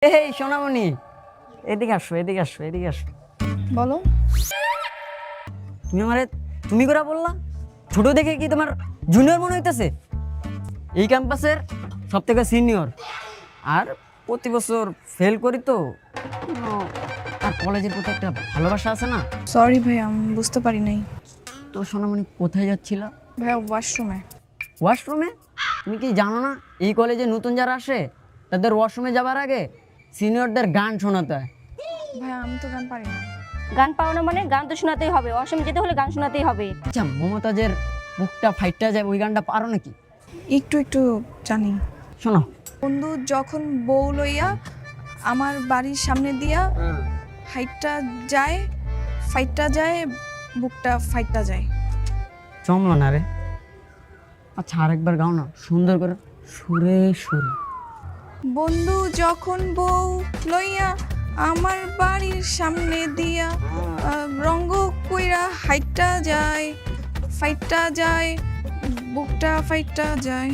এই সোনামণি, এদিকে আসো, এদিকে আসো, এদিকে আসো। বলো। তুমি আমারে তুমি করে বললা? ছোট দেখে কি তোমার জুনিয়র মনে হইতেছে? এই ক্যাম্পাসের সব থেকে সিনিয়র, আর প্রতি বছর ফেল করি তো। আর কলেজের প্রতি একটা ভালোবাসা আছে না। সরি ভাই, আমি বুঝতে পারি নাই। তো সোনামণি কোথায় যাচ্ছিলা? ভাইয়া ওয়াশরুমে। ওয়াশরুমে? তুমি কি জানো না এই কলেজে নতুন যারা আসে তাদের ওয়াশরুমে যাবার আগে সিনিয়রদের গান শোনাতে হয়? ভাইয়া আমি তো গান পারি না। গান পাও না মানে? গান তো শোনাতেই হবে, অসমে যেতে হলে গান শোনাতেই হবে। আচ্ছা, মমতাজের বুকটা ফাইটটা যায় ওই গানটা পারো নাকি? একটু একটু জানি। শোনো। বন্ধু যখন বউ লইয়া আমার বাড়ির সামনে দিয়া হাইটটা যায়, ফাইটটা যায়, বুকটা ফাইটটা যায়। জমলো না রে। আচ্ছা আরেকবার গাও না সুন্দর করে, সুরে সুরে। বন্ধু যখন বউ লইয়া আমার বাড়ির সামনে দিয়া রঙ্গ কইরা হাইটটা যায়, ফাইটটা যায়, বুকটা ফাইটটা যায়।